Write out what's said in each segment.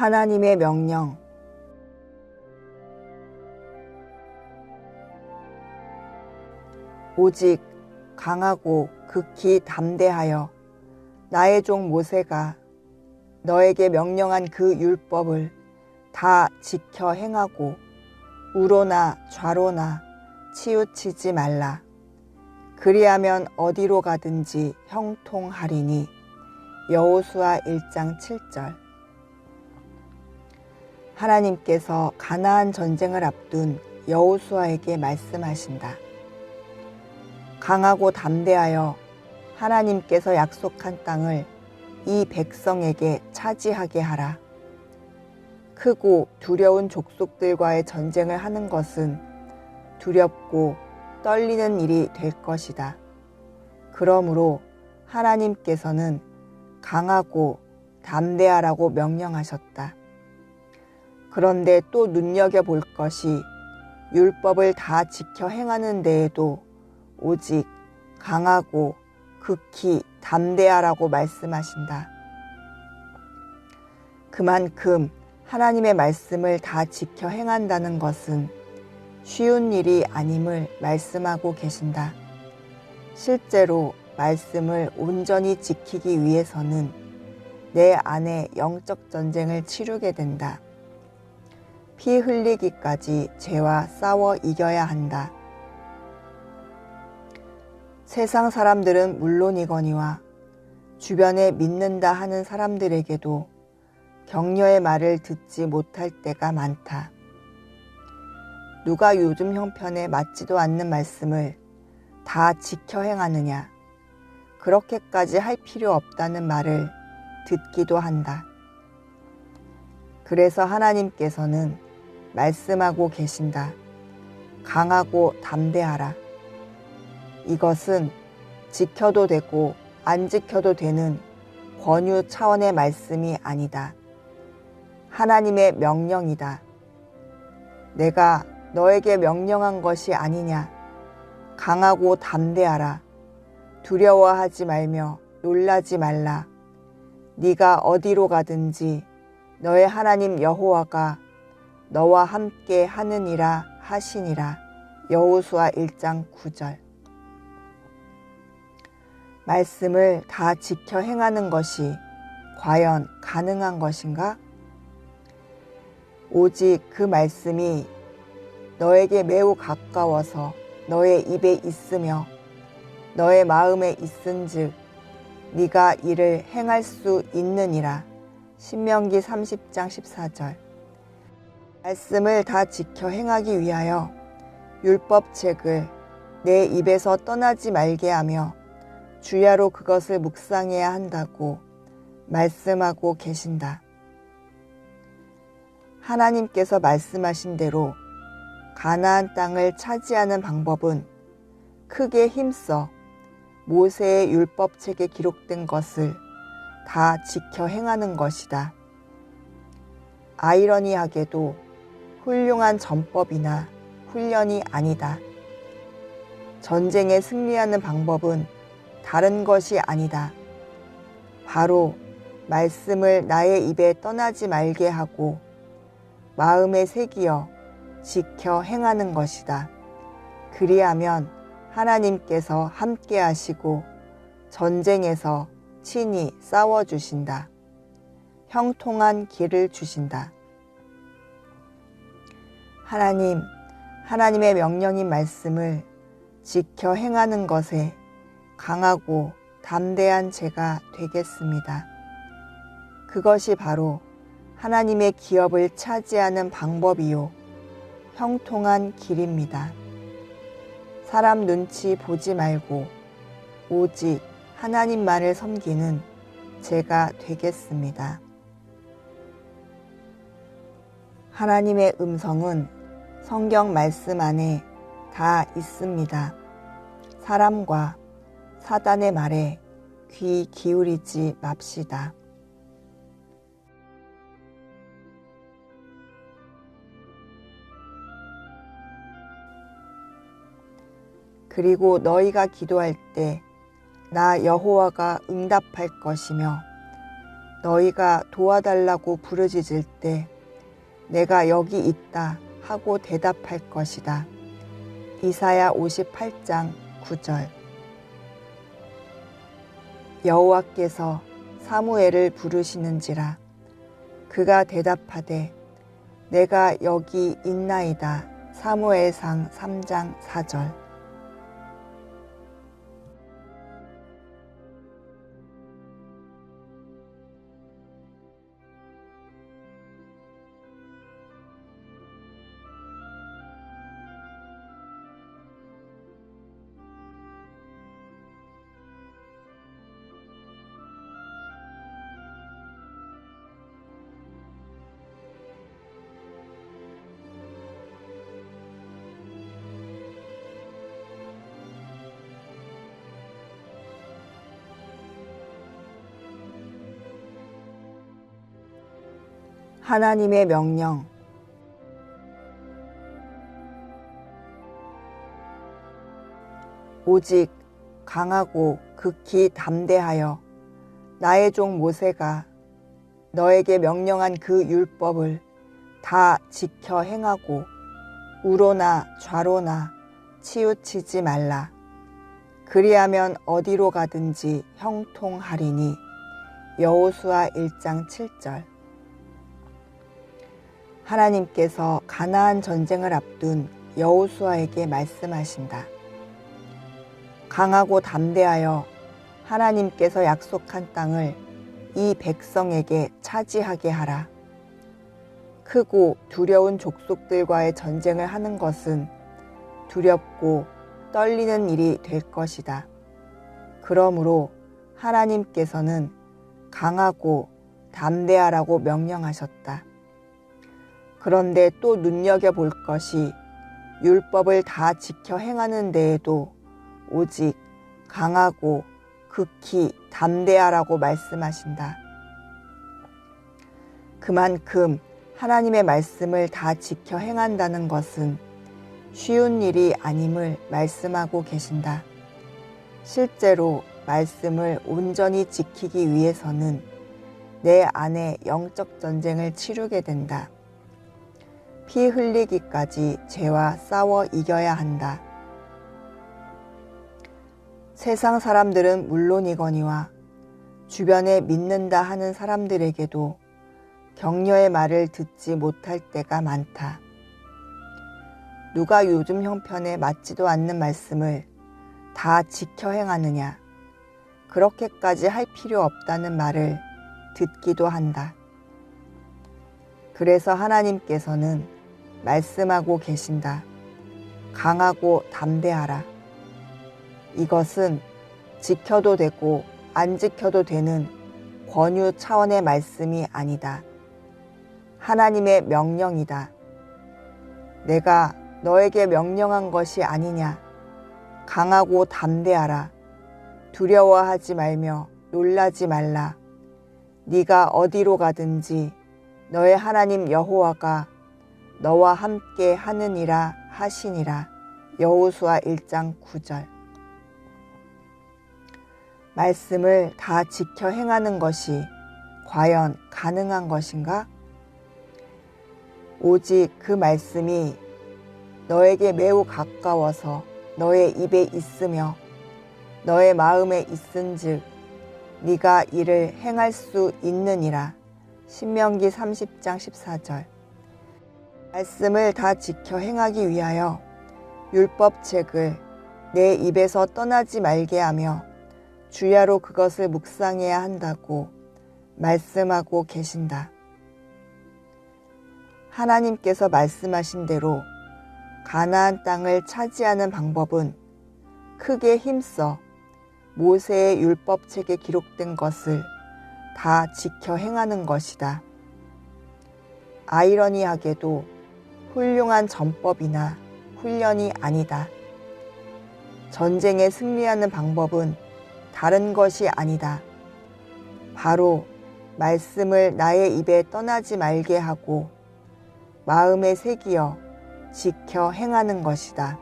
하나님의 명령. 오직 강하고 극히 담대하여 나의 종 모세가 너에게 명령한 그 율법을 다 지켜 행하고 우로나 좌로나 치우치지 말라. 그리하면 어디로 가든지 형통하리니. 여호수아 1장 7절. 하나님께서 가나안 전쟁을 앞둔 여호수아에게 말씀하신다. 강하고 담대하여 하나님께서 약속한 땅을 이 백성에게 차지하게 하라. 크고 두려운 족속들과의 전쟁을 하는 것은 두렵고 떨리는 일이 될 것이다. 그러므로 하나님께서는 강하고 담대하라고 명령하셨다. 그런데 또 눈여겨볼 것이 율법을 다 지켜 행하는 데에도 오직 강하고 극히 담대하라고 말씀하신다. 그만큼 하나님의 말씀을 다 지켜 행한다는 것은 쉬운 일이 아님을 말씀하고 계신다. 실제로 말씀을 온전히 지키기 위해서는 내 안에 영적 전쟁을 치르게 된다. 피 흘리기까지 죄와 싸워 이겨야 한다. 세상 사람들은 물론이거니와 주변에 믿는다 하는 사람들에게도 격려의 말을 듣지 못할 때가 많다. 누가 요즘 형편에 맞지도 않는 말씀을 다 지켜 행하느냐, 그렇게까지 할 필요 없다는 말을 듣기도 한다. 그래서 하나님께서는 말씀하고 계신다. 강하고 담대하라. 이것은 지켜도 되고 안 지켜도 되는 권유 차원의 말씀이 아니다. 하나님의 명령이다. 내가 너에게 명령한 것이 아니냐. 강하고 담대하라. 두려워하지 말며 놀라지 말라. 네가 어디로 가든지 너의 하나님 여호와가 너와 함께 하느니라 하시니라. 여호수아 1장 9절. 말씀을 다 지켜 행하는 것이 과연 가능한 것인가? 오직 그 말씀이 너에게 매우 가까워서 너의 입에 있으며 너의 마음에 있은즉 네가 이를 행할 수 있느니라. 신명기 30장 14절. 말씀을 다 지켜 행하기 위하여 율법책을 내 입에서 떠나지 말게 하며 주야로 그것을 묵상해야 한다고 말씀하고 계신다. 하나님께서 말씀하신 대로 가나안 땅을 차지하는 방법은 크게 힘써 모세의 율법책에 기록된 것을 다 지켜 행하는 것이다. 아이러니하게도 훌륭한 전법이나 훈련이 아니다. 전쟁에 승리하는 방법은 다른 것이 아니다. 바로 말씀을 나의 입에 떠나지 말게 하고 마음에 새기어 지켜 행하는 것이다. 그리하면 하나님께서 함께 하시고 전쟁에서 친히 싸워주신다. 형통한 길을 주신다. 하나님의 명령인 말씀을 지켜 행하는 것에 강하고 담대한 제가 되겠습니다. 그것이 바로 하나님의 기업을 차지하는 방법이요 형통한 길입니다. 사람 눈치 보지 말고 오직 하나님만을 섬기는 제가 되겠습니다. 하나님의 음성은 성경 말씀 안에 다 있습니다. 사람과 사단의 말에 귀 기울이지 맙시다. 그리고 너희가 기도할 때 나 여호와가 응답할 것이며 너희가 도와달라고 부르짖을 때 내가 여기 있다 하고 대답할 것이다. 이사야 58장 9절. 여호와께서 사무엘을 부르시는지라 그가 대답하되 내가 여기 있나이다. 사무엘상 3장 4절. 하나님의 명령. 오직 강하고 극히 담대하여 나의 종 모세가 너에게 명령한 그 율법을 다 지켜 행하고 우로나 좌로나 치우치지 말라. 그리하면 어디로 가든지 형통하리니. 여호수아 1장 7절. 하나님께서 가나안 전쟁을 앞둔 여호수아에게 말씀하신다. 강하고 담대하여 하나님께서 약속한 땅을 이 백성에게 차지하게 하라. 크고 두려운 족속들과의 전쟁을 하는 것은 두렵고 떨리는 일이 될 것이다. 그러므로 하나님께서는 강하고 담대하라고 명령하셨다. 그런데 또 눈여겨볼 것이 율법을 다 지켜 행하는 데에도 오직 강하고 극히 담대하라고 말씀하신다. 그만큼 하나님의 말씀을 다 지켜 행한다는 것은 쉬운 일이 아님을 말씀하고 계신다. 실제로 말씀을 온전히 지키기 위해서는 내 안에 영적 전쟁을 치르게 된다. 피 흘리기까지 죄와 싸워 이겨야 한다. 세상 사람들은 물론이거니와 주변에 믿는다 하는 사람들에게도 격려의 말을 듣지 못할 때가 많다. 누가 요즘 형편에 맞지도 않는 말씀을 다 지켜 행하느냐, 그렇게까지 할 필요 없다는 말을 듣기도 한다. 그래서 하나님께서는 말씀하고 계신다. 강하고 담대하라. 이것은 지켜도 되고 안 지켜도 되는 권유 차원의 말씀이 아니다. 하나님의 명령이다. 내가 너에게 명령한 것이 아니냐. 강하고 담대하라. 두려워하지 말며 놀라지 말라. 네가 어디로 가든지 너의 하나님 여호와가 너와 함께 하느니라 하시니라. 여호수아 1장 9절. 말씀을 다 지켜 행하는 것이 과연 가능한 것인가? 오직 그 말씀이 너에게 매우 가까워서 너의 입에 있으며 너의 마음에 있은즉 네가 이를 행할 수 있느니라. 신명기 30장 14절. 말씀을 다 지켜 행하기 위하여 율법책을 내 입에서 떠나지 말게 하며 주야로 그것을 묵상해야 한다고 말씀하고 계신다. 하나님께서 말씀하신 대로 가나안 땅을 차지하는 방법은 크게 힘써 모세의 율법책에 기록된 것을 다 지켜 행하는 것이다. 아이러니하게도 훌륭한 전법이나 훈련이 아니다. 전쟁에 승리하는 방법은 다른 것이 아니다. 바로 말씀을 나의 입에 떠나지 말게 하고 마음에 새기어 지켜 행하는 것이다.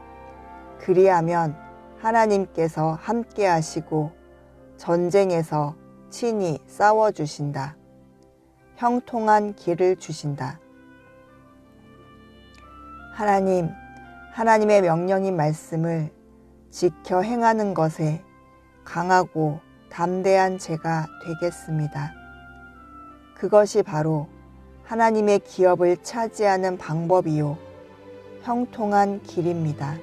그리하면 하나님께서 함께 하시고 전쟁에서 친히 싸워주신다. 형통한 길을 주신다. 하나님의 명령인 말씀을 지켜 행하는 것에 강하고 담대한 제가 되겠습니다. 그것이 바로 하나님의 기업을 차지하는 방법이요 형통한 길입니다.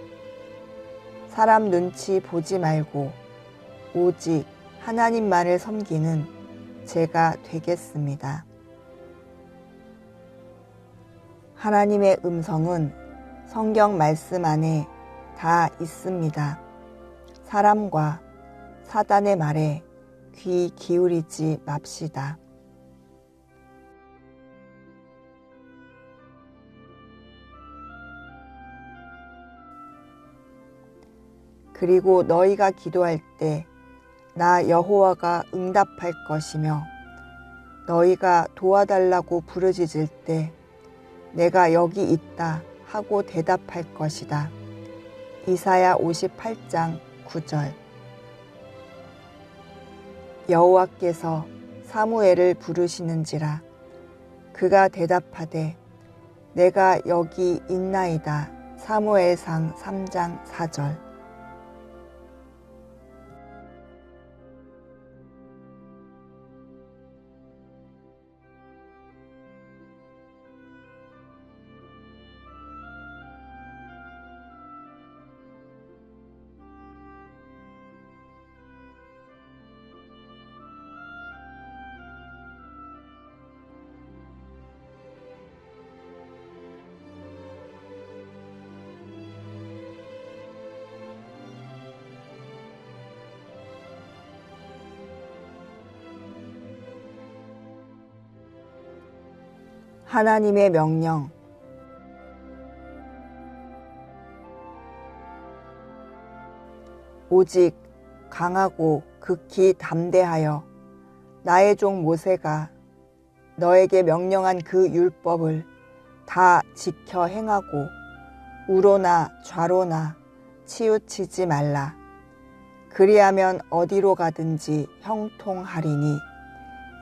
사람 눈치 보지 말고 오직 하나님만을 섬기는 제가 되겠습니다. 하나님의 음성은 성경 말씀 안에 다 있습니다. 사람과 사단의 말에 귀 기울이지 맙시다. 그리고 너희가 기도할 때 나 여호와가 응답할 것이며 너희가 도와달라고 부르짖을 때 내가 여기 있다 하고 대답할 것이다. 이사야 58장 9절. 여호와께서 사무엘을 부르시는지라 그가 대답하되 내가 여기 있나이다. 사무엘상 3장 4절. 하나님의 명령. 오직 강하고 극히 담대하여 나의 종 모세가 너에게 명령한 그 율법을 다 지켜 행하고 우로나 좌로나 치우치지 말라. 그리하면 어디로 가든지 형통하리니.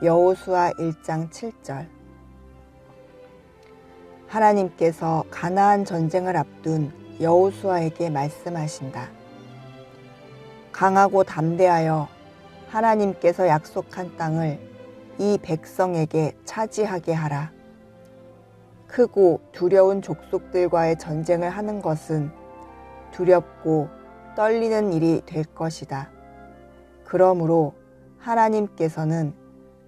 여호수아 1장 7절. 하나님께서 가나안 전쟁을 앞둔 여호수아에게 말씀하신다. 강하고 담대하여 하나님께서 약속한 땅을 이 백성에게 차지하게 하라. 크고 두려운 족속들과의 전쟁을 하는 것은 두렵고 떨리는 일이 될 것이다. 그러므로 하나님께서는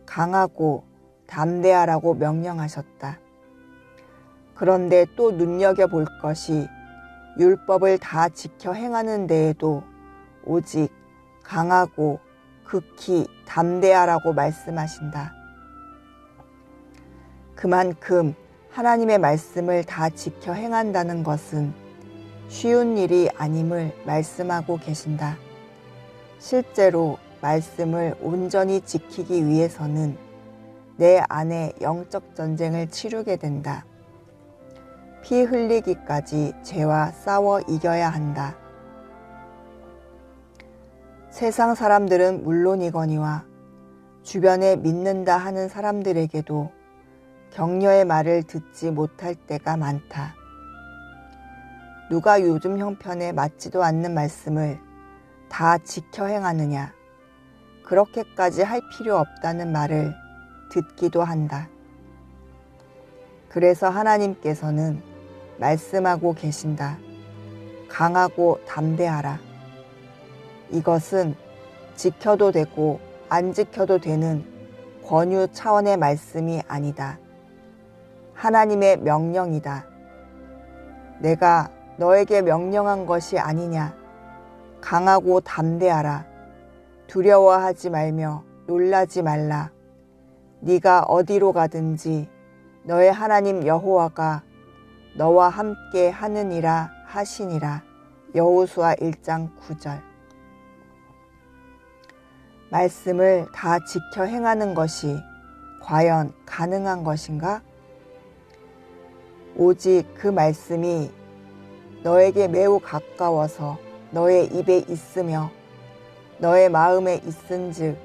강하고 담대하라고 명령하셨다. 그런데 또 눈여겨볼 것이 율법을 다 지켜 행하는 데에도 오직 강하고 극히 담대하라고 말씀하신다. 그만큼 하나님의 말씀을 다 지켜 행한다는 것은 쉬운 일이 아님을 말씀하고 계신다. 실제로 말씀을 온전히 지키기 위해서는 내 안에 영적 전쟁을 치르게 된다. 피 흘리기까지 죄와 싸워 이겨야 한다. 세상 사람들은 물론이거니와 주변에 믿는다 하는 사람들에게도 격려의 말을 듣지 못할 때가 많다. 누가 요즘 형편에 맞지도 않는 말씀을 다 지켜 행하느냐, 그렇게까지 할 필요 없다는 말을 듣기도 한다. 그래서 하나님께서는 말씀하고 계신다. 강하고 담대하라. 이것은 지켜도 되고 안 지켜도 되는 권유 차원의 말씀이 아니다. 하나님의 명령이다. 내가 너에게 명령한 것이 아니냐. 강하고 담대하라. 두려워하지 말며 놀라지 말라. 네가 어디로 가든지 너의 하나님 여호와가 너와 함께 하느니라 하시니라. 여호수아 1장 9절. 말씀을 다 지켜 행하는 것이 과연 가능한 것인가? 오직 그 말씀이 너에게 매우 가까워서 너의 입에 있으며 너의 마음에 있은즉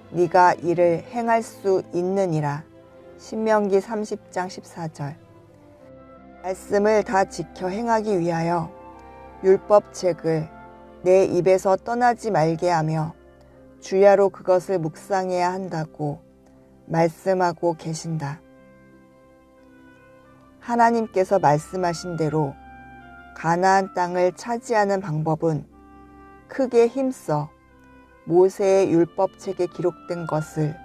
네가 이를 행할 수 있느니라. 신명기 30장 14절. 말씀을 다 지켜 행하기 위하여 율법책을 내 입에서 떠나지 말게 하며 주야로 그것을 묵상해야 한다고 말씀하고 계신다. 하나님께서 말씀하신 대로 가나안 땅을 차지하는 방법은 크게 힘써 모세의 율법책에 기록된 것을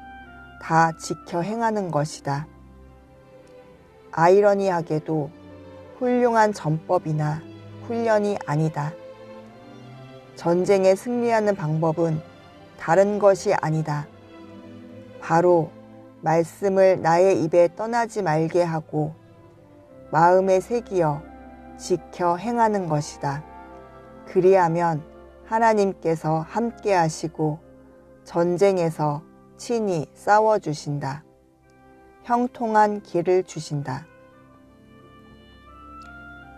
다 지켜 행하는 것이다. 아이러니하게도 훌륭한 전법이나 훈련이 아니다. 전쟁에 승리하는 방법은 다른 것이 아니다. 바로 말씀을 나의 입에 떠나지 말게 하고 마음에 새기어 지켜 행하는 것이다. 그리하면 하나님께서 함께 하시고 전쟁에서 친히 싸워주신다. 형통한 길을 주신다.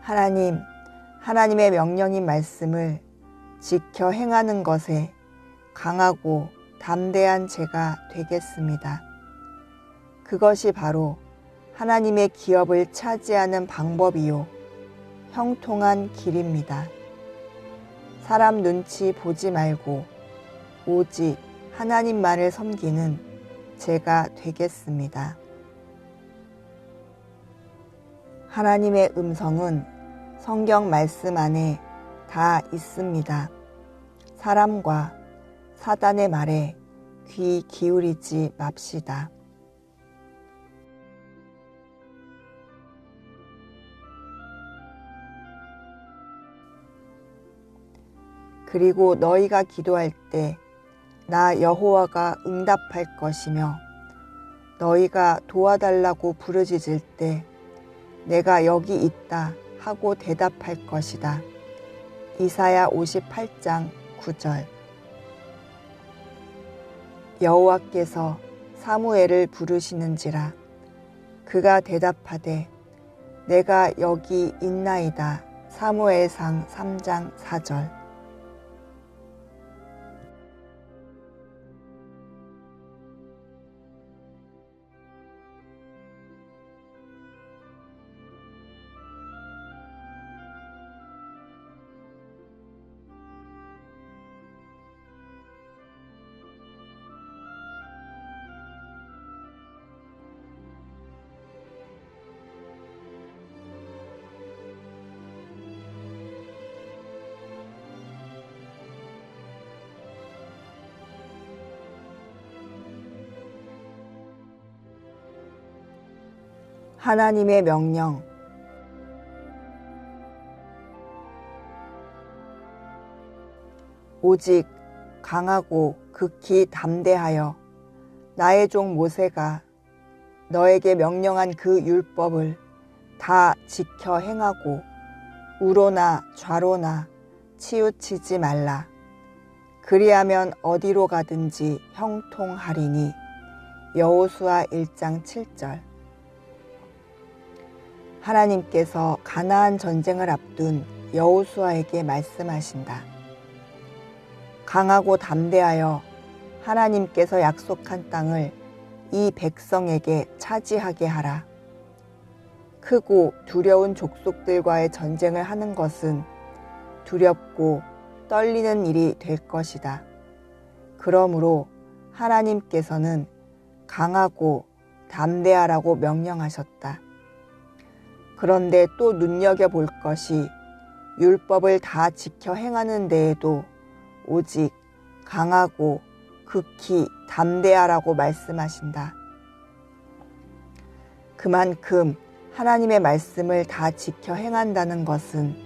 하나님의 명령인 말씀을 지켜 행하는 것에 강하고 담대한 제가 되겠습니다. 그것이 바로 하나님의 기업을 차지하는 방법이요 형통한 길입니다. 사람 눈치 보지 말고 오직 하나님만을 섬기는 제가 되겠습니다. 하나님의 음성은 성경 말씀 안에 다 있습니다. 사람과 사단의 말에 귀 기울이지 맙시다. 그리고 너희가 기도할 때 나 여호와가 응답할 것이며 너희가 도와달라고 부르짖을 때 내가 여기 있다 하고 대답할 것이다. 이사야 58장 9절. 여호와께서 사무엘을 부르시는지라 그가 대답하되 내가 여기 있나이다. 사무엘상 3장 4절. 하나님의 명령. 오직 강하고 극히 담대하여 나의 종 모세가 너에게 명령한 그 율법을 다 지켜 행하고 우로나 좌로나 치우치지 말라. 그리하면 어디로 가든지 형통하리니. 여호수아 1장 7절. 하나님께서 가나안 전쟁을 앞둔 여호수아에게 말씀하신다. 강하고 담대하여 하나님께서 약속한 땅을 이 백성에게 차지하게 하라. 크고 두려운 족속들과의 전쟁을 하는 것은 두렵고 떨리는 일이 될 것이다. 그러므로 하나님께서는 강하고 담대하라고 명령하셨다. 그런데 또 눈여겨볼 것이 율법을 다 지켜 행하는 데에도 오직 강하고 극히 담대하라고 말씀하신다. 그만큼 하나님의 말씀을 다 지켜 행한다는 것은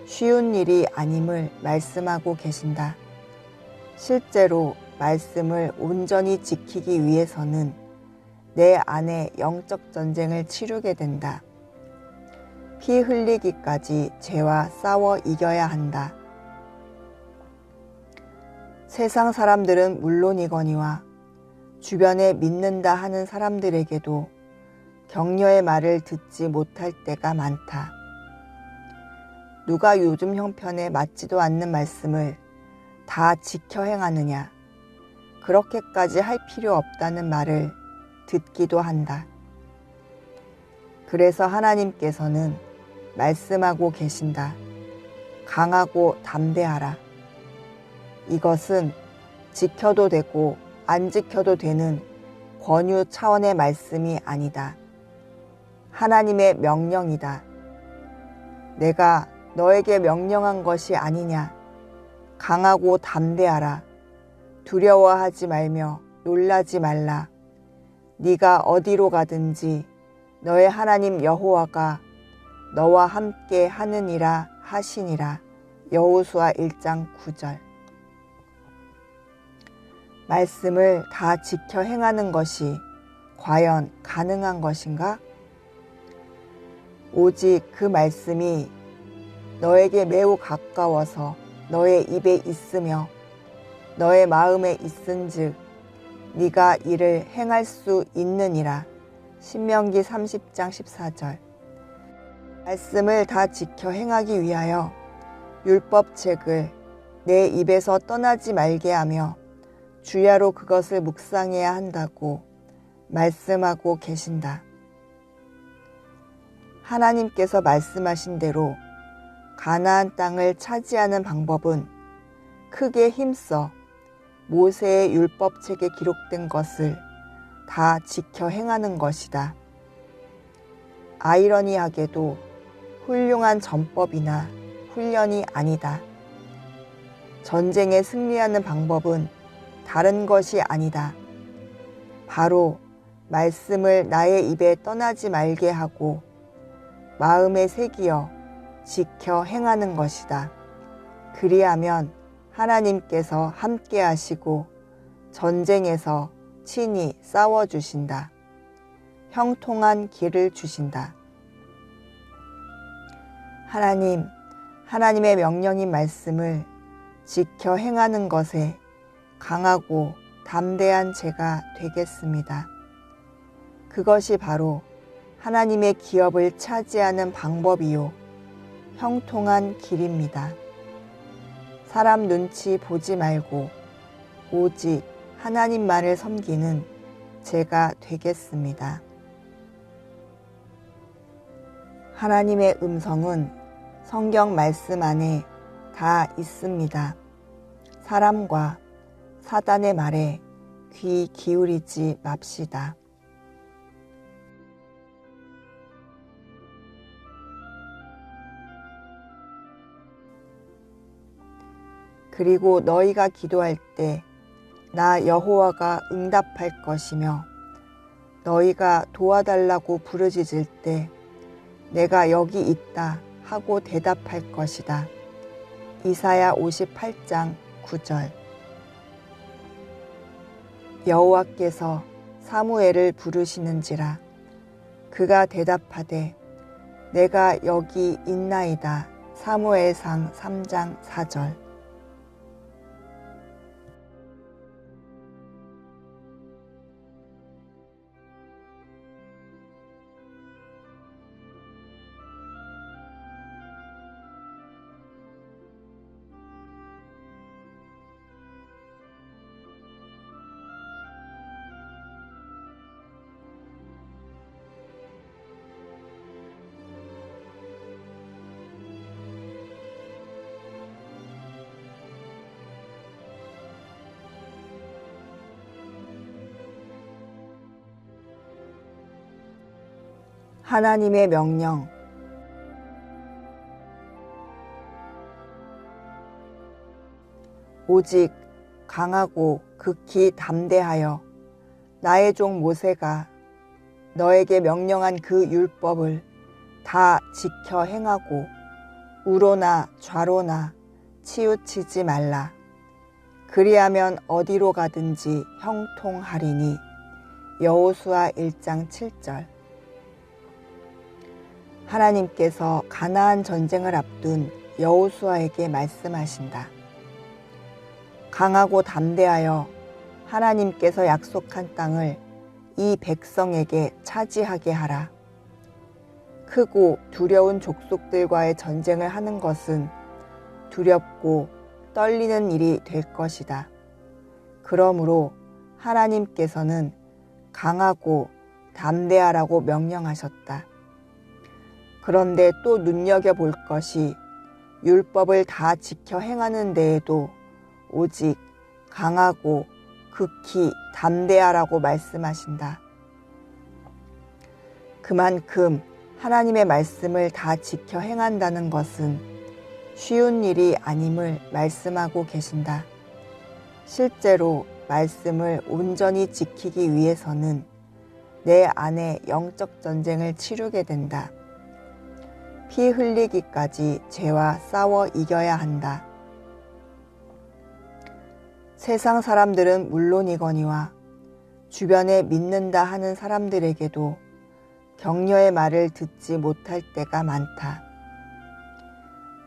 쉬운 일이 아님을 말씀하고 계신다. 실제로 말씀을 온전히 지키기 위해서는 내 안에 영적 전쟁을 치르게 된다. 피 흘리기까지 죄와 싸워 이겨야 한다. 세상 사람들은 물론이거니와 주변에 믿는다 하는 사람들에게도 격려의 말을 듣지 못할 때가 많다. 누가 요즘 형편에 맞지도 않는 말씀을 다 지켜 행하느냐, 그렇게까지 할 필요 없다는 말을 듣기도 한다. 그래서 하나님께서는 말씀하고 계신다. 강하고 담대하라. 이것은 지켜도 되고 안 지켜도 되는 권유 차원의 말씀이 아니다. 하나님의 명령이다. 내가 너에게 명령한 것이 아니냐. 강하고 담대하라. 두려워하지 말며 놀라지 말라. 네가 어디로 가든지 너의 하나님 여호와가 너와 함께 하느니라 하시니라. 여호수아 1장 9절. 말씀을 다 지켜 행하는 것이 과연 가능한 것인가? 오직 그 말씀이 너에게 매우 가까워서 너의 입에 있으며 너의 마음에 있은즉 네가 이를 행할 수 있느니라. 신명기 30장 14절. 말씀을 다 지켜 행하기 위하여 율법책을 내 입에서 떠나지 말게 하며 주야로 그것을 묵상해야 한다고 말씀하고 계신다. 하나님께서 말씀하신 대로 가나안 땅을 차지하는 방법은 크게 힘써 모세의 율법책에 기록된 것을 다 지켜 행하는 것이다. 아이러니하게도 훌륭한 전법이나 훈련이 아니다. 전쟁에 승리하는 방법은 다른 것이 아니다. 바로 말씀을 나의 입에 떠나지 말게 하고 마음에 새기어 지켜 행하는 것이다. 그리하면 하나님께서 함께 하시고 전쟁에서 친히 싸워주신다. 형통한 길을 주신다. 하나님의 명령인 말씀을 지켜 행하는 것에 강하고 담대한 제가 되겠습니다. 그것이 바로 하나님의 기업을 차지하는 방법이요 형통한 길입니다. 사람 눈치 보지 말고 오직 하나님만을 섬기는 제가 되겠습니다. 하나님의 음성은 성경 말씀 안에 다 있습니다. 사람과 사단의 말에 귀 기울이지 맙시다. 그리고 너희가 기도할 때 나 여호와가 응답할 것이며 너희가 도와달라고 부르짖을 때 내가 여기 있다 하고 대답할 것이다. 이사야 58장 9절. 여호와께서 사무엘을 부르시는지라 그가 대답하되 내가 여기 있나이다. 사무엘상 3장 4절. 하나님의 명령. 오직 강하고 극히 담대하여 나의 종 모세가 너에게 명령한 그 율법을 다 지켜 행하고 우로나 좌로나 치우치지 말라. 그리하면 어디로 가든지 형통하리니. 여호수아 1장 7절. 하나님께서 가나안 전쟁을 앞둔 여호수아에게 말씀하신다. 강하고 담대하여 하나님께서 약속한 땅을 이 백성에게 차지하게 하라. 크고 두려운 족속들과의 전쟁을 하는 것은 두렵고 떨리는 일이 될 것이다. 그러므로 하나님께서는 강하고 담대하라고 명령하셨다. 그런데 또 눈여겨볼 것이 율법을 다 지켜 행하는 데에도 오직 강하고 극히 담대하라고 말씀하신다. 그만큼 하나님의 말씀을 다 지켜 행한다는 것은 쉬운 일이 아님을 말씀하고 계신다. 실제로 말씀을 온전히 지키기 위해서는 내 안에 영적 전쟁을 치르게 된다. 피 흘리기까지 죄와 싸워 이겨야 한다. 세상 사람들은 물론이거니와 주변에 믿는다 하는 사람들에게도 격려의 말을 듣지 못할 때가 많다.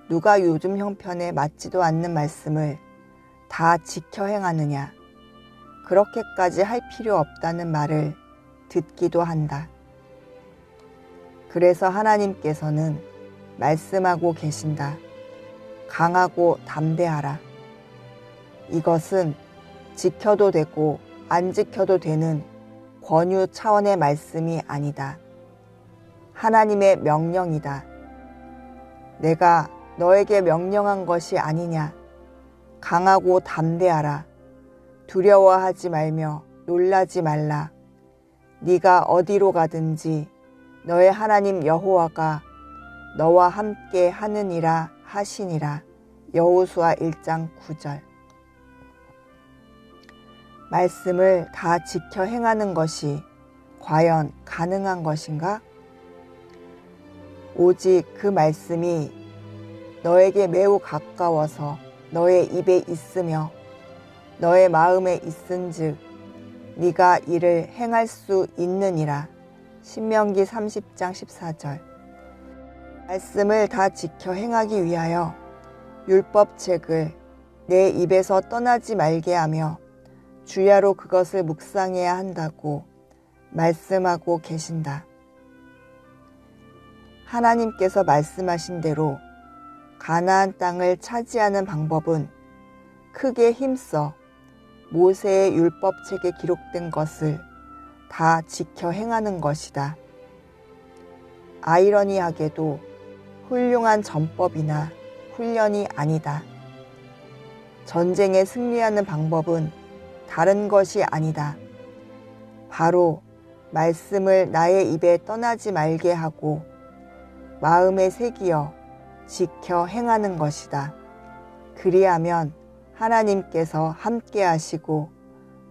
누가 요즘 형편에 맞지도 않는 말씀을 다 지켜 행하느냐, 그렇게까지 할 필요 없다는 말을 듣기도 한다. 그래서 하나님께서는 말씀하고 계신다. 강하고 담대하라. 이것은 지켜도 되고 안 지켜도 되는 권유 차원의 말씀이 아니다. 하나님의 명령이다. 내가 너에게 명령한 것이 아니냐. 강하고 담대하라. 두려워하지 말며 놀라지 말라. 네가 어디로 가든지 너의 하나님 여호와가 너와 함께 하느니라 하시니라. 여호수아 1장 9절. 말씀을 다 지켜 행하는 것이 과연 가능한 것인가? 오직 그 말씀이 너에게 매우 가까워서 너의 입에 있으며 너의 마음에 있은즉 네가 이를 행할 수 있느니라. 신명기 30장 14절. 말씀을 다 지켜 행하기 위하여 율법책을 내 입에서 떠나지 말게 하며 주야로 그것을 묵상해야 한다고 말씀하고 계신다. 하나님께서 말씀하신 대로 가나안 땅을 차지하는 방법은 크게 힘써 모세의 율법책에 기록된 것을 다 지켜 행하는 것이다. 아이러니하게도 훌륭한 전법이나 훈련이 아니다. 전쟁에 승리하는 방법은 다른 것이 아니다. 바로 말씀을 나의 입에 떠나지 말게 하고 마음에 새기어 지켜 행하는 것이다. 그리하면 하나님께서 함께 하시고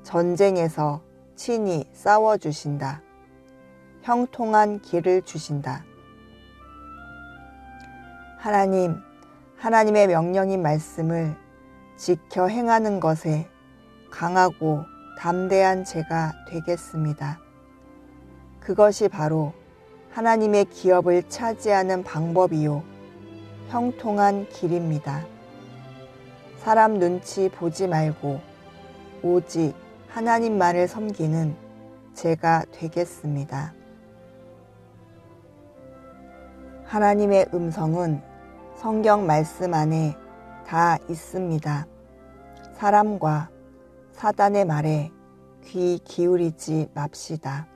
전쟁에서 친히 싸워주신다. 형통한 길을 주신다. 하나님의 명령인 말씀을 지켜 행하는 것에 강하고 담대한 제가 되겠습니다. 그것이 바로 하나님의 기업을 차지하는 방법이요 형통한 길입니다. 사람 눈치 보지 말고 오직 하나님만을 섬기는 제가 되겠습니다. 하나님의 음성은 성경 말씀 안에 다 있습니다. 사람과 사단의 말에 귀 기울이지 맙시다.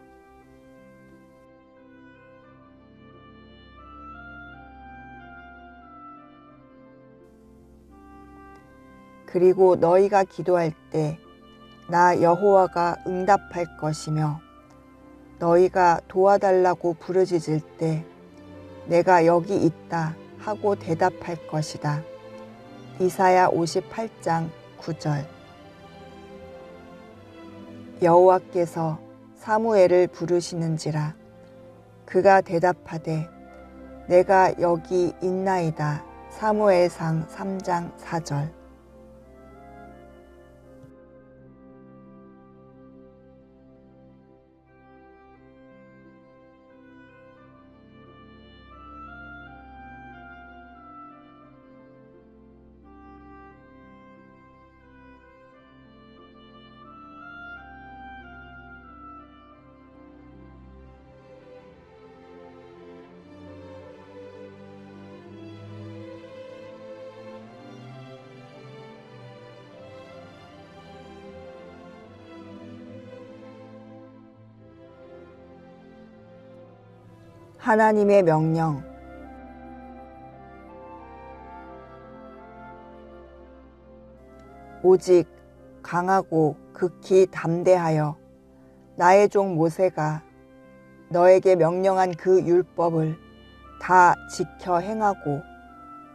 그리고 너희가 기도할 때 나 여호와가 응답할 것이며 너희가 도와달라고 부르짖을 때 내가 여기 있다 하고 대답할 것이다. 이사야 58장 9절. 여호와께서 사무엘을 부르시는지라 그가 대답하되 내가 여기 있나이다. 사무엘상 3장 4절. 하나님의 명령, 오직 강하고 극히 담대하여 나의 종 모세가 너에게 명령한 그 율법을 다 지켜 행하고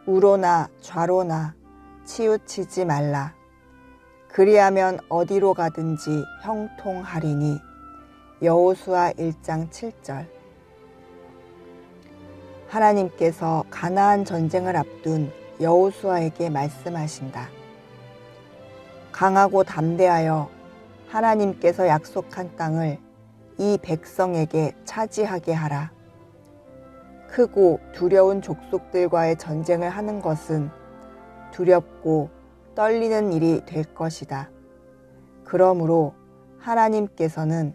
우로나 좌로나 치우치지 말라. 그리하면 어디로 가든지 형통하리니. 여호수아 1장 7절. 하나님께서 가나안 전쟁을 앞둔 여호수아에게 말씀하신다. 강하고 담대하여 하나님께서 약속한 땅을 이 백성에게 차지하게 하라. 크고 두려운 족속들과의 전쟁을 하는 것은 두렵고 떨리는 일이 될 것이다. 그러므로 하나님께서는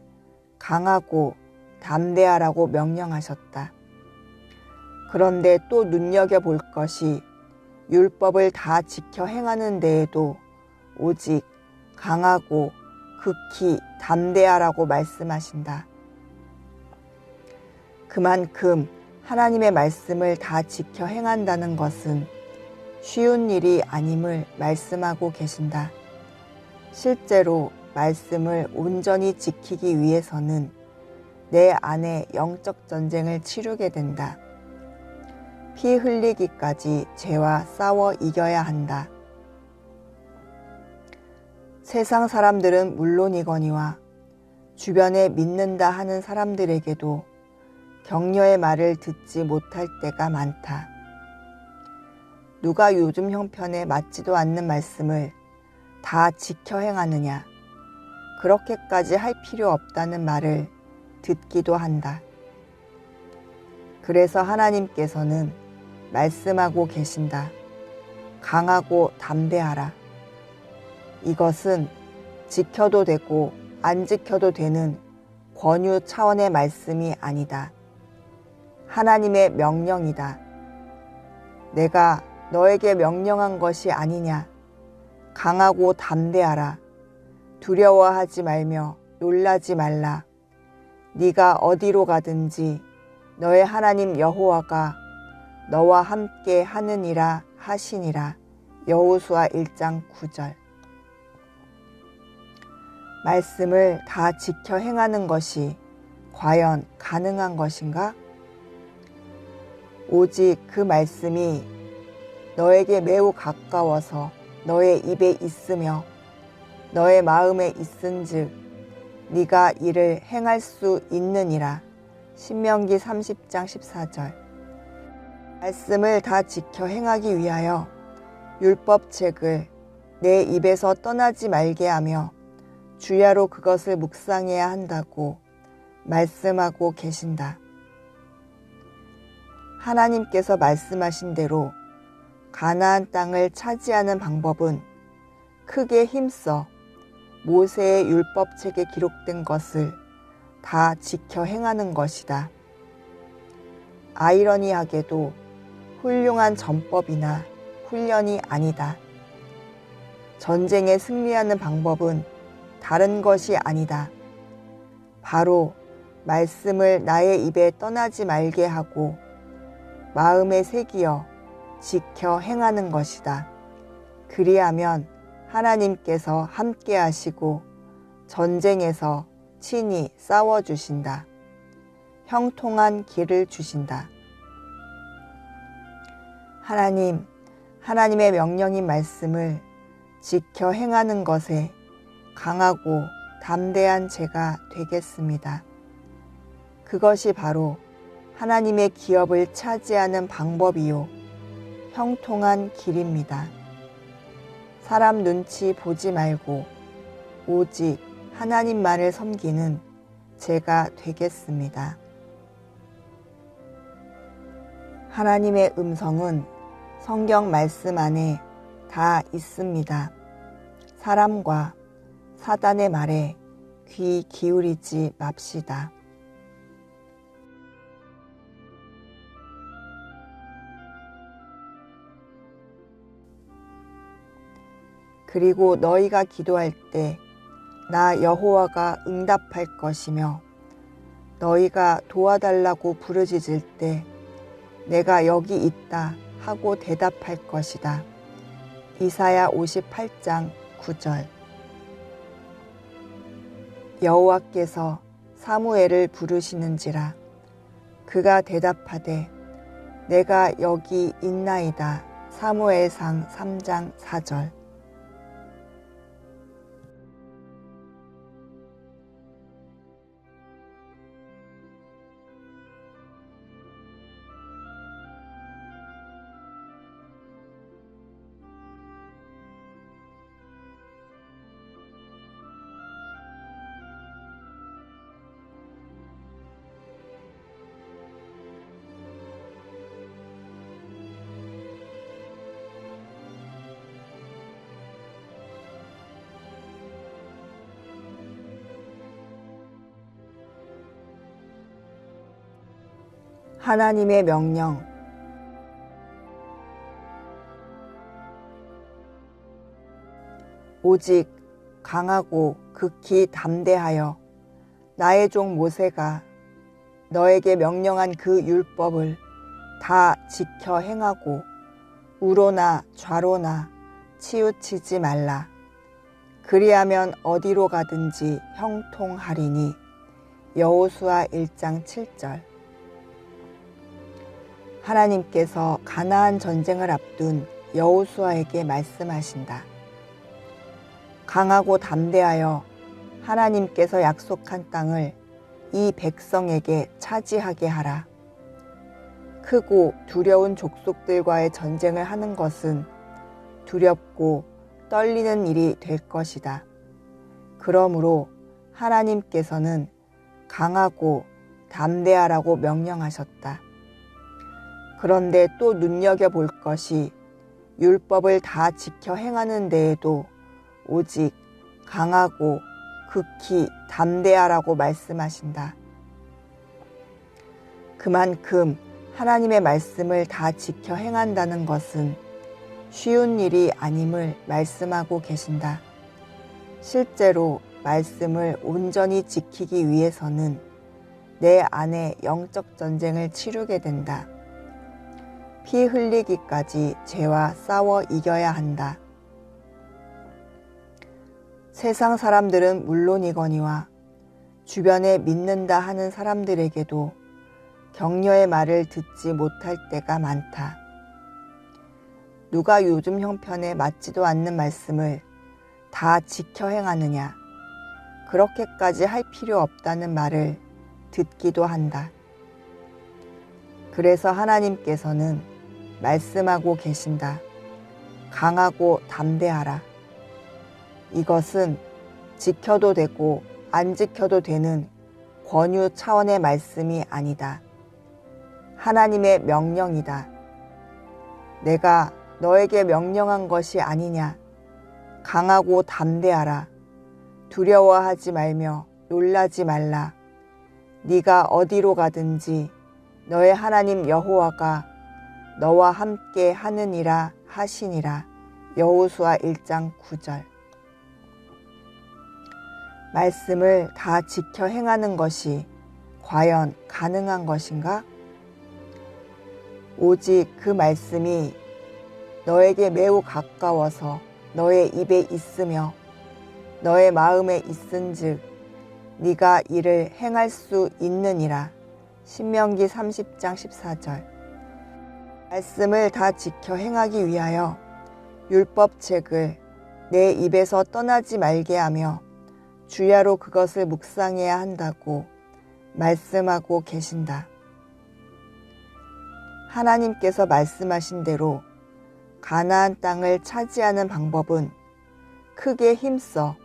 강하고 담대하라고 명령하셨다. 그런데 또 눈여겨볼 것이 율법을 다 지켜 행하는 데에도 오직 강하고 극히 담대하라고 말씀하신다. 그만큼 하나님의 말씀을 다 지켜 행한다는 것은 쉬운 일이 아님을 말씀하고 계신다. 실제로 말씀을 온전히 지키기 위해서는 내 안에 영적 전쟁을 치르게 된다. 피 흘리기까지 죄와 싸워 이겨야 한다. 세상 사람들은 물론이거니와 주변에 믿는다 하는 사람들에게도 격려의 말을 듣지 못할 때가 많다. 누가 요즘 형편에 맞지도 않는 말씀을 다 지켜 행하느냐, 그렇게까지 할 필요 없다는 말을 듣기도 한다. 그래서 하나님께서는 말씀하고 계신다. 강하고 담대하라. 이것은 지켜도 되고 안 지켜도 되는 권유 차원의 말씀이 아니다. 하나님의 명령이다. 내가 너에게 명령한 것이 아니냐. 강하고 담대하라. 두려워하지 말며 놀라지 말라. 네가 어디로 가든지 너의 하나님 여호와가 너와 함께 하느니라 하시니라. 여호수아 1장 9절. 말씀을 다 지켜 행하는 것이 과연 가능한 것인가? 오직 그 말씀이 너에게 매우 가까워서 너의 입에 있으며 너의 마음에 있은즉 네가 이를 행할 수 있느니라. 신명기 30장 14절. 말씀을 다 지켜 행하기 위하여 율법책을 내 입에서 떠나지 말게 하며 주야로 그것을 묵상해야 한다고 말씀하고 계신다. 하나님께서 말씀하신 대로 가나안 땅을 차지하는 방법은 크게 힘써 모세의 율법책에 기록된 것을 다 지켜 행하는 것이다. 아이러니하게도 훌륭한 전법이나 훈련이 아니다. 전쟁에 승리하는 방법은 다른 것이 아니다. 바로 말씀을 나의 입에 떠나지 말게 하고 마음에 새기어 지켜 행하는 것이다. 그리하면 하나님께서 함께 하시고 전쟁에서 친히 싸워주신다. 형통한 길을 주신다. 하나님의 명령인 말씀을 지켜 행하는 것에 강하고 담대한 제가 되겠습니다. 그것이 바로 하나님의 기업을 차지하는 방법이요 형통한 길입니다. 사람 눈치 보지 말고 오직 하나님만을 섬기는 제가 되겠습니다. 하나님의 음성은 성경 말씀 안에 다 있습니다. 사람과 사단의 말에 귀 기울이지 맙시다. 그리고 너희가 기도할 때 나 여호와가 응답할 것이며 너희가 도와달라고 부르짖을 때 내가 여기 있다 하고 대답할 것이다. 이사야 58장 9절. 여호와께서 사무엘을 부르시는지라 그가 대답하되 내가 여기 있나이다. 사무엘상 3장 4절. 하나님의 명령. 오직 강하고 극히 담대하여 나의 종 모세가 너에게 명령한 그 율법을 다 지켜 행하고 우로나 좌로나 치우치지 말라. 그리하면 어디로 가든지 형통하리니. 여호수아 1장 7절. 하나님께서 가나안 전쟁을 앞둔 여호수아에게 말씀하신다. 강하고 담대하여 하나님께서 약속한 땅을 이 백성에게 차지하게 하라. 크고 두려운 족속들과의 전쟁을 하는 것은 두렵고 떨리는 일이 될 것이다. 그러므로 하나님께서는 강하고 담대하라고 명령하셨다. 그런데 또 눈여겨볼 것이 율법을 다 지켜 행하는 데에도 오직 강하고 극히 담대하라고 말씀하신다. 그만큼 하나님의 말씀을 다 지켜 행한다는 것은 쉬운 일이 아님을 말씀하고 계신다. 실제로 말씀을 온전히 지키기 위해서는 내 안에 영적 전쟁을 치르게 된다. 피 흘리기까지 죄와 싸워 이겨야 한다. 세상 사람들은 물론이거니와 주변에 믿는다 하는 사람들에게도 격려의 말을 듣지 못할 때가 많다. 누가 요즘 형편에 맞지도 않는 말씀을 다 지켜 행하느냐, 그렇게까지 할 필요 없다는 말을 듣기도 한다. 그래서 하나님께서는 말씀하고 계신다. 강하고 담대하라. 이것은 지켜도 되고 안 지켜도 되는 권유 차원의 말씀이 아니다. 하나님의 명령이다. 내가 너에게 명령한 것이 아니냐. 강하고 담대하라. 두려워하지 말며 놀라지 말라. 네가 어디로 가든지 너의 하나님 여호와가 너와 함께 하느니라 하시니라. 여호수아 1장 9절. 말씀을 다 지켜 행하는 것이 과연 가능한 것인가? 오직 그 말씀이 너에게 매우 가까워서 너의 입에 있으며 너의 마음에 있은즉 네가 이를 행할 수 있느니라. 신명기 30장 14절. 말씀을 다 지켜 행하기 위하여 율법책을 내 입에서 떠나지 말게 하며 주야로 그것을 묵상해야 한다고 말씀하고 계신다. 하나님께서 말씀하신 대로 가나안 땅을 차지하는 방법은 크게 힘써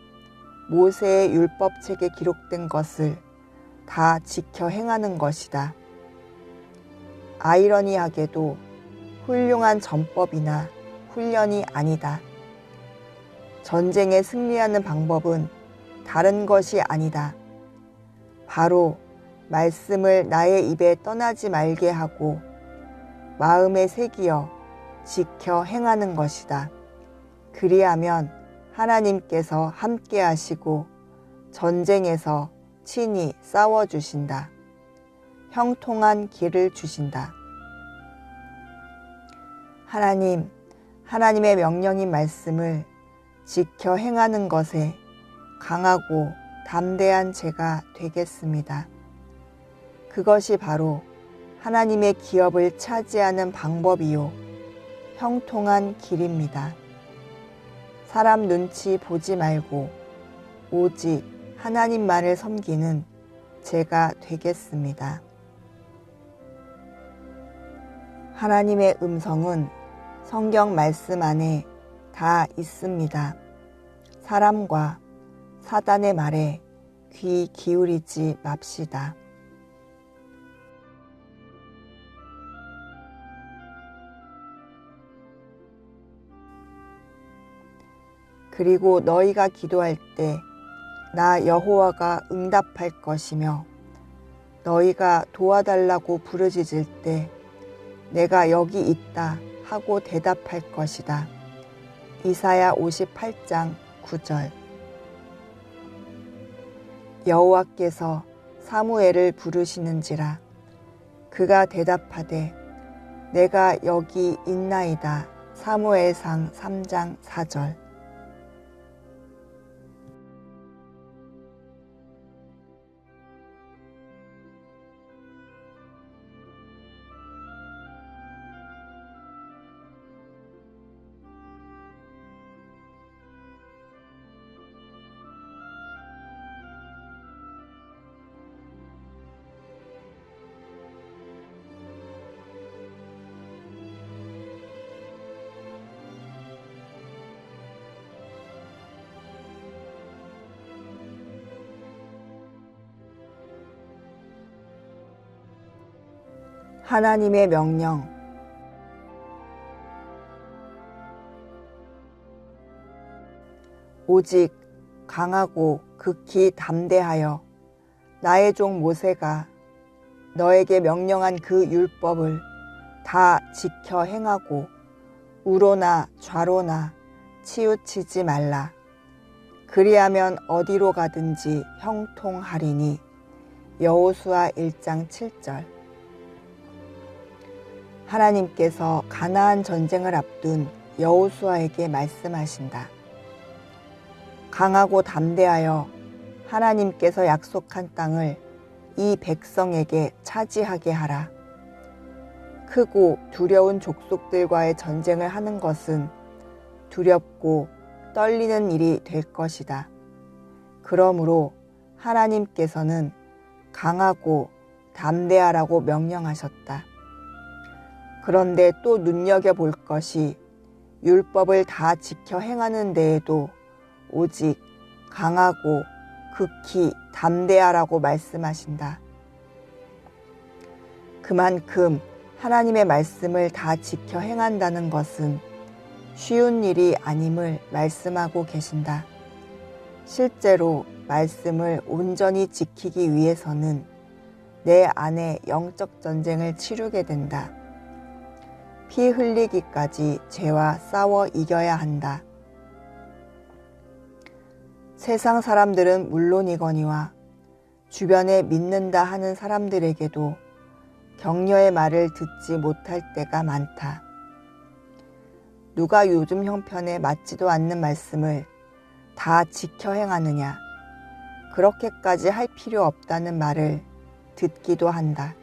모세의 율법책에 기록된 것을 다 지켜 행하는 것이다. 아이러니하게도 훌륭한 전법이나 훈련이 아니다. 전쟁에 승리하는 방법은 다른 것이 아니다. 바로 말씀을 나의 입에 떠나지 말게 하고 마음에 새기어 지켜 행하는 것이다. 그리하면 하나님께서 함께 하시고 전쟁에서 친히 싸워주신다. 형통한 길을 주신다. 하나님의 명령인 말씀을 지켜 행하는 것에 강하고 담대한 제가 되겠습니다. 그것이 바로 하나님의 기업을 차지하는 방법이요 형통한 길입니다. 사람 눈치 보지 말고 오직 하나님만을 섬기는 제가 되겠습니다. 하나님의 음성은 성경 말씀 안에 다 있습니다. 사람과 사단의 말에 귀 기울이지 맙시다. 그리고 너희가 기도할 때 나 여호와가 응답할 것이며 너희가 도와달라고 부르짖을 때 내가 여기 있다 하고 대답할 것이다. 이사야 58장 9절. 여호와께서 사무엘을 부르시는지라 그가 대답하되 내가 여기 있나이다. 사무엘상 3장 4절. 하나님의 명령. 오직 강하고 극히 담대하여 나의 종 모세가 너에게 명령한 그 율법을 다 지켜 행하고 우로나 좌로나 치우치지 말라. 그리하면 어디로 가든지 형통하리니. 여호수아 1장 7절. 하나님께서 가나안 전쟁을 앞둔 여호수아에게 말씀하신다. 강하고 담대하여 하나님께서 약속한 땅을 이 백성에게 차지하게 하라. 크고 두려운 족속들과의 전쟁을 하는 것은 두렵고 떨리는 일이 될 것이다. 그러므로 하나님께서는 강하고 담대하라고 명령하셨다. 그런데 또 눈여겨볼 것이 율법을 다 지켜 행하는 데에도 오직 강하고 극히 담대하라고 말씀하신다. 그만큼 하나님의 말씀을 다 지켜 행한다는 것은 쉬운 일이 아님을 말씀하고 계신다. 실제로 말씀을 온전히 지키기 위해서는 내 안에 영적 전쟁을 치르게 된다. 피 흘리기까지 죄와 싸워 이겨야 한다. 세상 사람들은 물론이거니와 주변에 믿는다 하는 사람들에게도 격려의 말을 듣지 못할 때가 많다. 누가 요즘 형편에 맞지도 않는 말씀을 다 지켜 행하느냐, 그렇게까지 할 필요 없다는 말을 듣기도 한다.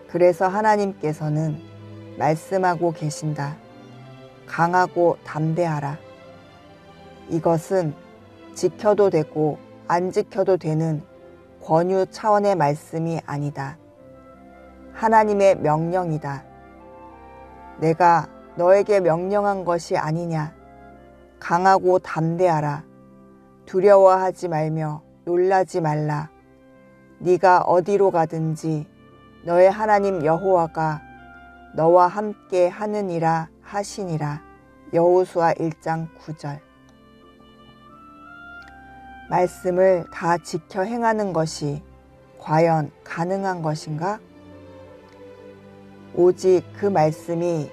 그래서 하나님께서는 말씀하고 계신다. 강하고 담대하라. 이것은 지켜도 되고 안 지켜도 되는 권유 차원의 말씀이 아니다. 하나님의 명령이다. 내가 너에게 명령한 것이 아니냐. 강하고 담대하라. 두려워하지 말며 놀라지 말라. 네가 어디로 가든지 너의 하나님 여호와가 너와 함께 하느니라 하시니라. 여호수아 1장 9절. 말씀을 다 지켜 행하는 것이 과연 가능한 것인가? 오직 그 말씀이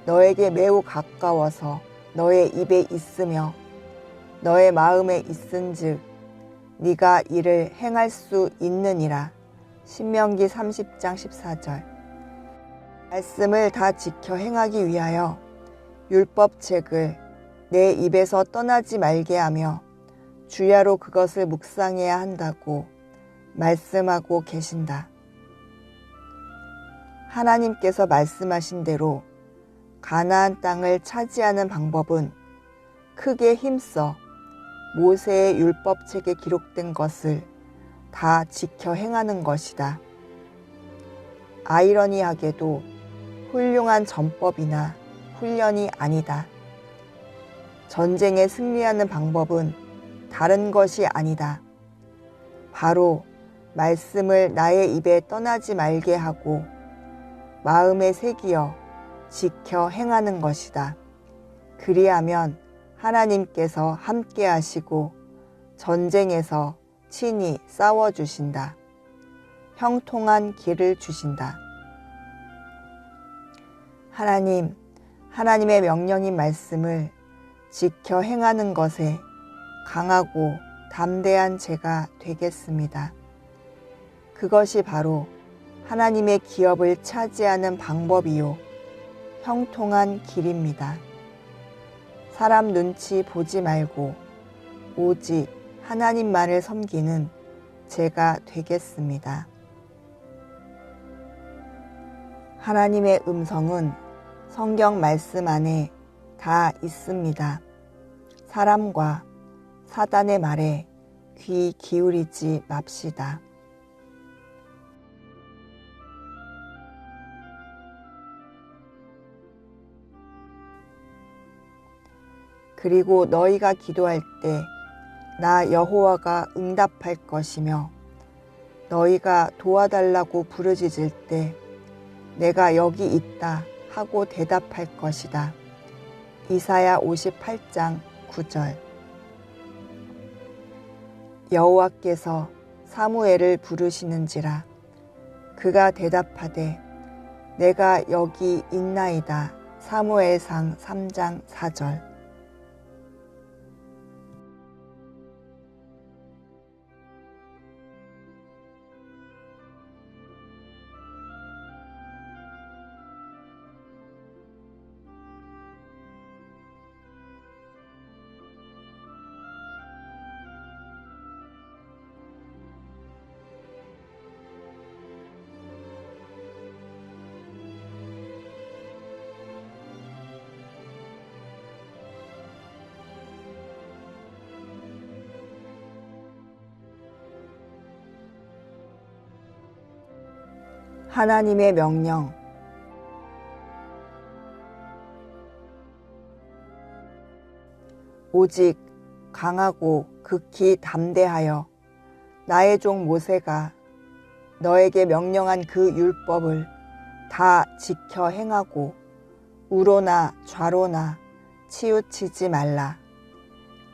너에게 매우 가까워서 너의 입에 있으며 너의 마음에 있은즉 네가 이를 행할 수 있느니라. 신명기 30장 14절. 말씀을 다 지켜 행하기 위하여 율법책을 내 입에서 떠나지 말게 하며 주야로 그것을 묵상해야 한다고 말씀하고 계신다. 하나님께서 말씀하신 대로 가나안 땅을 차지하는 방법은 크게 힘써 모세의 율법책에 기록된 것을 다 지켜 행하는 것이다. 아이러니하게도 훌륭한 전법이나 훈련이 아니다. 전쟁에 승리하는 방법은 다른 것이 아니다. 바로 말씀을 나의 입에 떠나지 말게 하고 마음에 새기어 지켜 행하는 것이다. 그리하면 하나님께서 함께 하시고 전쟁에서 친히 싸워주신다. 형통한 길을 주신다. 하나님의 명령인 말씀을 지켜 행하는 것에 강하고 담대한 제가 되겠습니다. 그것이 바로 하나님의 기업을 차지하는 방법이요 형통한 길입니다. 사람 눈치 보지 말고 오직 하나님만을 섬기는 제가 되겠습니다. 하나님의 음성은 성경 말씀 안에 다 있습니다. 사람과 사단의 말에 귀 기울이지 맙시다. 그리고 너희가 기도할 때 나 여호와가 응답할 것이며 너희가 도와달라고 부르짖을 때 내가 여기 있다 하고 대답할 것이다. 이사야 58장 9절. 여호와께서 사무엘을 부르시는지라 그가 대답하되 내가 여기 있나이다. 사무엘상 3장 4절. 하나님의 명령. 오직 강하고 극히 담대하여 나의 종 모세가 너에게 명령한 그 율법을 다 지켜 행하고 우로나 좌로나 치우치지 말라.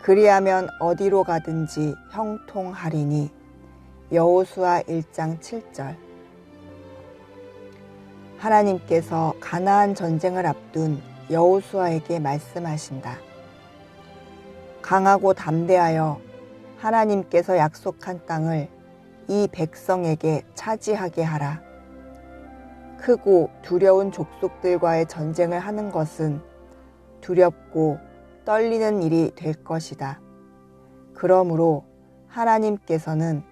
그리하면 어디로 가든지 형통하리니. 여호수아 1장 7절. 하나님께서 가나안 전쟁을 앞둔 여호수아에게 말씀하신다. 강하고 담대하여 하나님께서 약속한 땅을 이 백성에게 차지하게 하라. 크고 두려운 족속들과의 전쟁을 하는 것은 두렵고 떨리는 일이 될 것이다. 그러므로 하나님께서는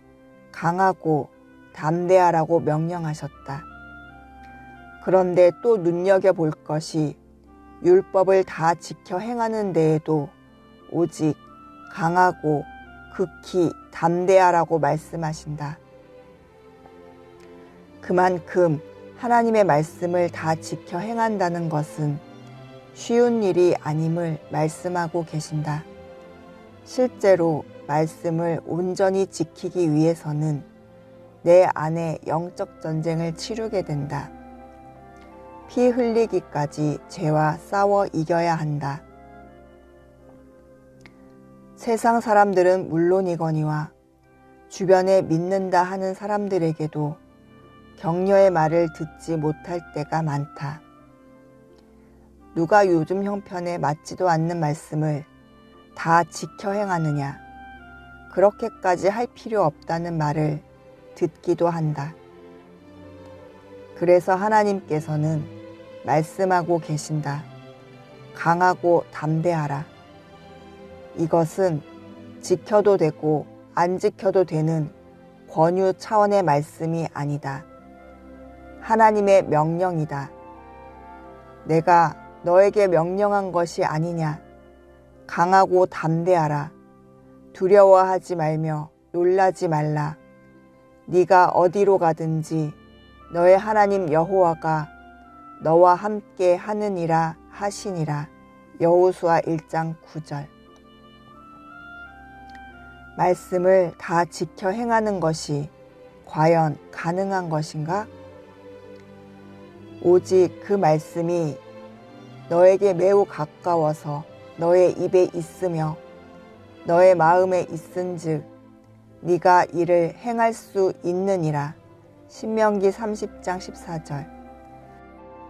강하고 담대하라고 명령하셨다. 그런데 또 눈여겨볼 것이 율법을 다 지켜 행하는 데에도 오직 강하고 극히 담대하라고 말씀하신다. 그만큼 하나님의 말씀을 다 지켜 행한다는 것은 쉬운 일이 아님을 말씀하고 계신다. 실제로 말씀을 온전히 지키기 위해서는 내 안에 영적 전쟁을 치르게 된다. 피 흘리기까지 죄와 싸워 이겨야 한다. 세상 사람들은 물론이거니와 주변에 믿는다 하는 사람들에게도 격려의 말을 듣지 못할 때가 많다. 누가 요즘 형편에 맞지도 않는 말씀을 다 지켜 행하느냐, 그렇게까지 할 필요 없다는 말을 듣기도 한다. 그래서 하나님께서는 말씀하고 계신다. 강하고 담대하라. 이것은 지켜도 되고 안 지켜도 되는 권유 차원의 말씀이 아니다. 하나님의 명령이다. 내가 너에게 명령한 것이 아니냐. 강하고 담대하라. 두려워하지 말며 놀라지 말라. 네가 어디로 가든지 너의 하나님 여호와가 너와 함께 하느니라 하시니라. 여호수아 1장 9절. 말씀을 다 지켜 행하는 것이 과연 가능한 것인가? 오직 그 말씀이 너에게 매우 가까워서 너의 입에 있으며 너의 마음에 있은즉 네가 이를 행할 수 있느니라. 신명기 30장 14절.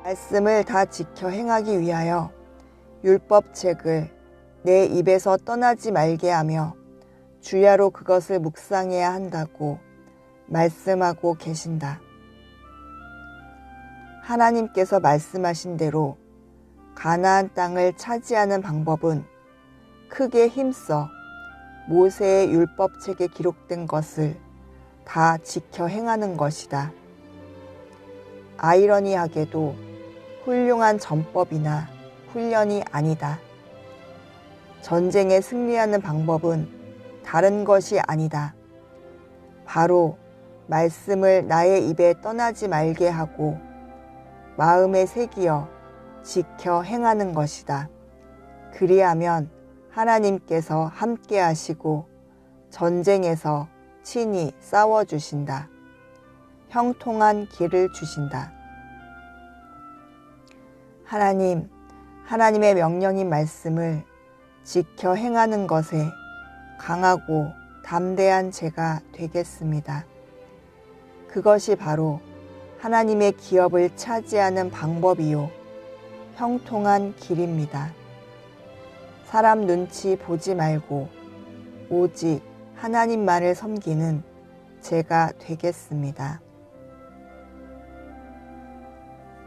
말씀을 다 지켜 행하기 위하여 율법책을 내 입에서 떠나지 말게 하며 주야로 그것을 묵상해야 한다고 말씀하고 계신다. 하나님께서 말씀하신 대로 가나안 땅을 차지하는 방법은 크게 힘써 모세의 율법책에 기록된 것을 다 지켜 행하는 것이다. 아이러니하게도 훌륭한 전법이나 훈련이 아니다. 전쟁에 승리하는 방법은 다른 것이 아니다. 바로 말씀을 나의 입에 떠나지 말게 하고 마음에 새기어 지켜 행하는 것이다. 그리하면 하나님께서 함께 하시고 전쟁에서 친히 싸워주신다. 형통한 길을 주신다. 하나님의 명령인 말씀을 지켜 행하는 것에 강하고 담대한 제가 되겠습니다. 그것이 바로 하나님의 기업을 차지하는 방법이요 형통한 길입니다. 사람 눈치 보지 말고 오직 하나님만을 섬기는 제가 되겠습니다.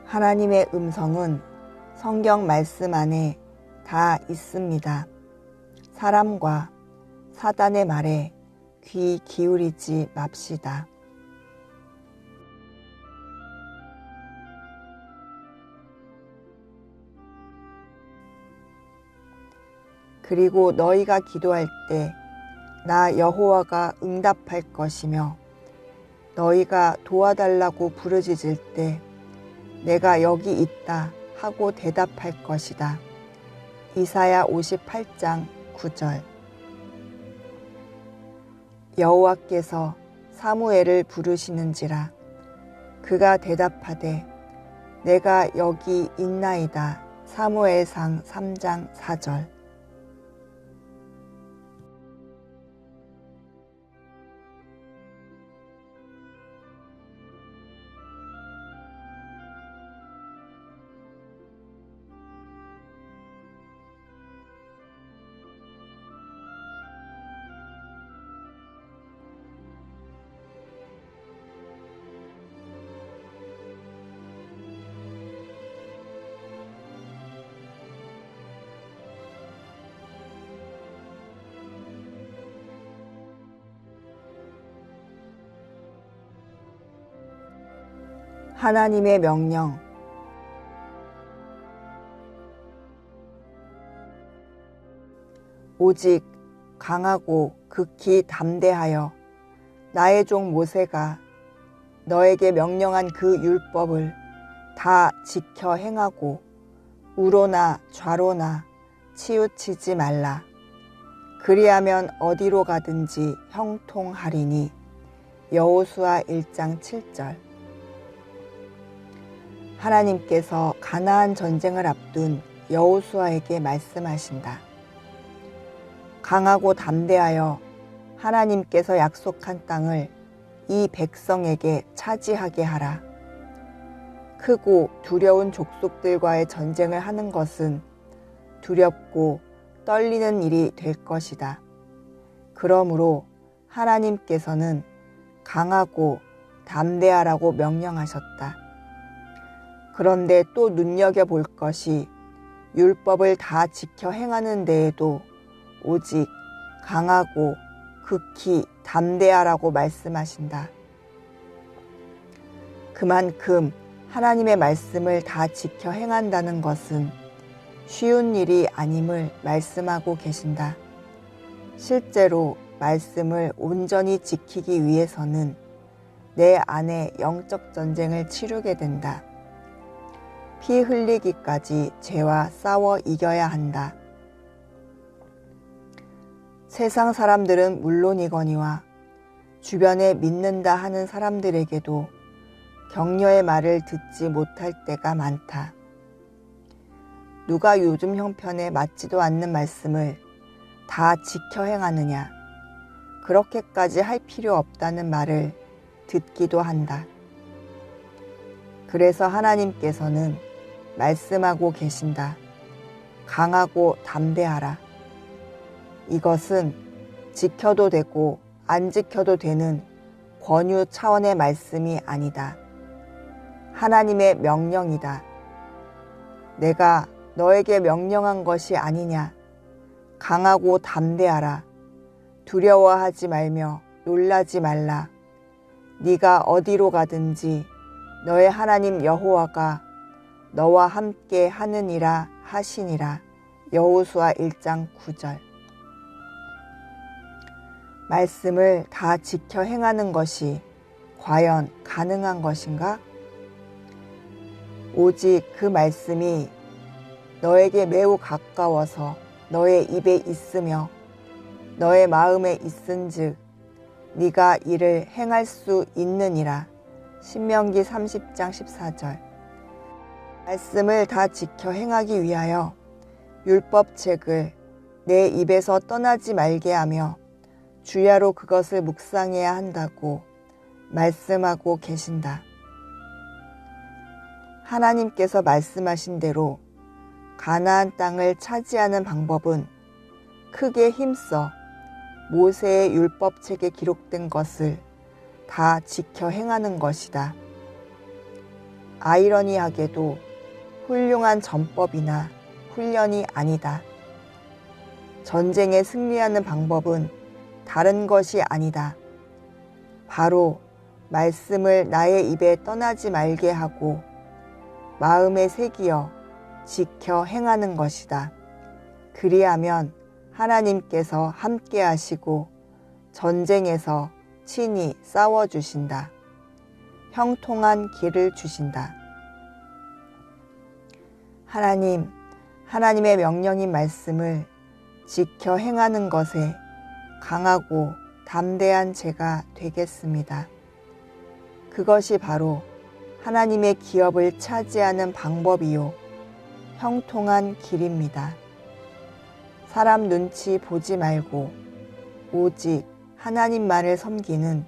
하나님의 음성은 성경 말씀 안에 다 있습니다. 사람과 사단의 말에 귀 기울이지 맙시다. 그리고 너희가 기도할 때 나 여호와가 응답할 것이며 너희가 도와달라고 부르짖을 때 내가 여기 있다 하고 대답할 것이다. 이사야 58장 9절. 여호와께서 사무엘을 부르시는지라 그가 대답하되 내가 여기 있나이다. 사무엘상 3장 4절. 하나님의 명령. 오직 강하고 극히 담대하여 나의 종 모세가 너에게 명령한 그 율법을 다 지켜 행하고 우로나 좌로나 치우치지 말라. 그리하면 어디로 가든지 형통하리니. 여호수아 1장 7절. 하나님께서 가나안 전쟁을 앞둔 여호수아에게 말씀하신다. 강하고 담대하여 하나님께서 약속한 땅을 이 백성에게 차지하게 하라. 크고 두려운 족속들과의 전쟁을 하는 것은 두렵고 떨리는 일이 될 것이다. 그러므로 하나님께서는 강하고 담대하라고 명령하셨다. 그런데 또 눈여겨볼 것이 율법을 다 지켜 행하는 데에도 오직 강하고 극히 담대하라고 말씀하신다. 그만큼 하나님의 말씀을 다 지켜 행한다는 것은 쉬운 일이 아님을 말씀하고 계신다. 실제로 말씀을 온전히 지키기 위해서는 내 안에 영적 전쟁을 치르게 된다. 피 흘리기까지 죄와 싸워 이겨야 한다. 세상 사람들은 물론이거니와 주변에 믿는다 하는 사람들에게도 격려의 말을 듣지 못할 때가 많다. 누가 요즘 형편에 맞지도 않는 말씀을 다 지켜 행하느냐, 그렇게까지 할 필요 없다는 말을 듣기도 한다. 그래서 하나님께서는 말씀하고 계신다. 강하고 담대하라. 이것은 지켜도 되고 안 지켜도 되는 권유 차원의 말씀이 아니다. 하나님의 명령이다. 내가 너에게 명령한 것이 아니냐. 강하고 담대하라. 두려워하지 말며 놀라지 말라. 네가 어디로 가든지 너의 하나님 여호와가 너와 함께 하느니라 하시니라. 여호수아 1장 9절. 말씀을 다 지켜 행하는 것이 과연 가능한 것인가? 오직 그 말씀이 너에게 매우 가까워서 너의 입에 있으며 너의 마음에 있은즉 네가 이를 행할 수 있느니라. 신명기 30장 14절. 말씀을 다 지켜 행하기 위하여 율법책을 내 입에서 떠나지 말게 하며 주야로 그것을 묵상해야 한다고 말씀하고 계신다. 하나님께서 말씀하신 대로 가나안 땅을 차지하는 방법은 크게 힘써 모세의 율법책에 기록된 것을 다 지켜 행하는 것이다. 아이러니하게도 훌륭한 전법이나 훈련이 아니다. 전쟁에 승리하는 방법은 다른 것이 아니다. 바로 말씀을 나의 입에 떠나지 말게 하고 마음에 새기어 지켜 행하는 것이다. 그리하면 하나님께서 함께 하시고 전쟁에서 친히 싸워주신다. 형통한 길을 주신다. 하나님의 명령인 말씀을 지켜 행하는 것에 강하고 담대한 제가 되겠습니다. 그것이 바로 하나님의 기업을 차지하는 방법이요 형통한 길입니다. 사람 눈치 보지 말고 오직 하나님만을 섬기는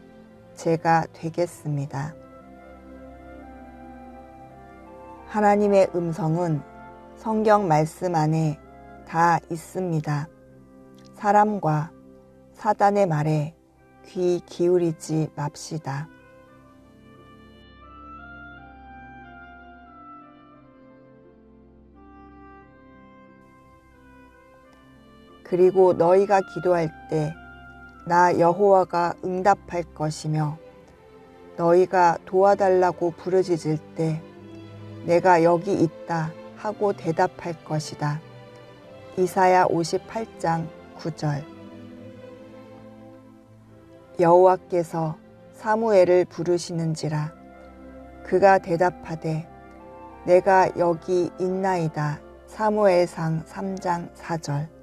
제가 되겠습니다. 하나님의 음성은 성경 말씀 안에 다 있습니다. 사람과 사단의 말에 귀 기울이지 맙시다. 그리고 너희가 기도할 때 나 여호와가 응답할 것이며 너희가 도와달라고 부르짖을 때 내가 여기 있다 하고 대답할 것이다. 이사야 58장 9절. 여호와께서 사무엘을 부르시는지라 그가 대답하되 내가 여기 있나이다. 사무엘상 3장 4절.